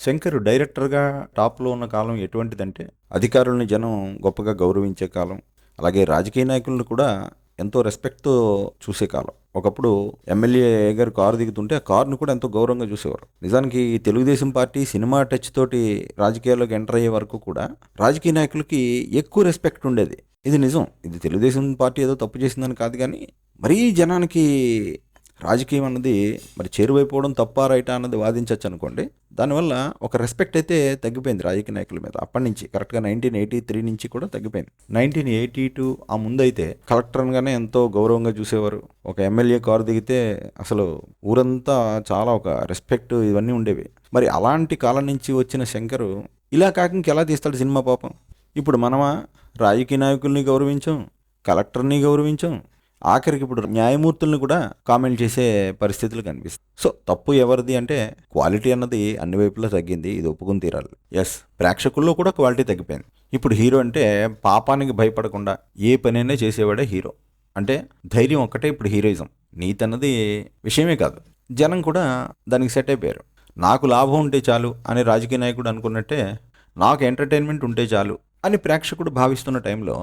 శంకర్ డైరెక్టర్‌గా టాప్‌లో ఉన్న కాలం ఎటువంటిదంటే, అధికారుల్ని జనం గొప్పగా గౌరవించే కాలం. అలాగే రాజకీయ నాయకులను కూడా ఎంతో రెస్పెక్ట్‌తో చూసే కాలం. ఒకప్పుడు ఎమ్మెల్యే గారు కారు దిగుతుంటే, ఆ కారుని కూడా ఎంతో గౌరవంగా చూసేవారు. నిజానికి ఈ తెలుగుదేశం పార్టీ సినిమా టచ్ తోటి రాజకీయాల్లోకి ఎంటర్ అయ్యే వరకు కూడా, రాజకీయ నాయకులకి ఎక్కువ రెస్పెక్ట్ ఉండేది. ఇది నిజం. ఇది తెలుగుదేశం పార్టీ ఏదో తప్పు చేసిందని కాదు గానీ, మరీ జనానికి రాజకీయం అన్నది మరి చేరువైపోవడం తప్పా రైటా అన్నది వాదించొచ్చనుకోండి. దానివల్ల ఒక రెస్పెక్ట్ అయితే తగ్గిపోయింది రాజకీయ నాయకుల మీద. అప్పటినుంచి కరెక్ట్‌గా 1983 నుంచి కూడా తగ్గిపోయింది. 1982 ఆ ముందైతే కలెక్టర్ అనగానే ఎంతో గౌరవంగా చూసేవారు. ఒక ఎమ్మెల్యే కారు దిగితే అసలు ఊరంతా చాలా ఒక రెస్పెక్ట్ ఇవన్నీ ఉండేవి. మరి అలాంటి కాలం నుంచి వచ్చిన శంకరు ఇలా కాక ఇంకెలా తీస్తాడు సినిమా పాపం. ఇప్పుడు మనమా రాజకీయ నాయకుల్ని గౌరవించం, కలెక్టర్‌ని గౌరవించం. ఆఖరికి ఇప్పుడు న్యాయమూర్తుల్ని కూడా కామెంట్ చేసే పరిస్థితులు కనిపిస్తాయి. సో తప్పు ఎవరిది అంటే క్వాలిటీ అన్నది అన్ని వైపులా తగ్గింది. ఇది ఒప్పుకొని తీరాలి. యెస్, ప్రేక్షకుల్లో కూడా క్వాలిటీ తగ్గిపోయింది. ఇప్పుడు హీరో అంటే పాపానికి భయపడకుండా ఏ పనైనా చేసేవాడే హీరో. అంటే ధైర్యం ఒక్కటే ఇప్పుడు హీరోయిజం. నీతి అన్నది విషయమే కాదు. జనం కూడా దానికి సెట్ అయిపోయారు. నాకు లాభం ఉంటే చాలు అని రాజకీయ నాయకుడు అనుకున్నట్టే, నాకు ఎంటర్టైన్మెంట్ ఉంటే చాలు అని ప్రేక్షకుడు భావిస్తున్న టైంలో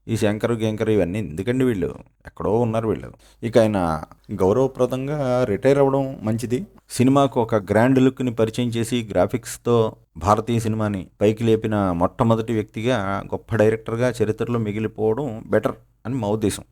ఈ శంకరు, గెంకరు ఇవన్నీ ఎందుకండి వీళ్ళు? ఎక్కడో ఉన్నారు వీళ్ళు. ఇక ఆయన గౌరవప్రదంగా రిటైర్ అవ్వడం మంచిది. సినిమాకు ఒక గ్రాండ్ లుక్‌ని పరిచయం చేసి గ్రాఫిక్స్‌తో భారతీయ సినిమాని పైకి లేపిన మొట్టమొదటి వ్యక్తిగా, గొప్ప డైరెక్టర్‌గా చరిత్రలో మిగిలిపోవడం బెటర్ అని మా ఉద్దేశం.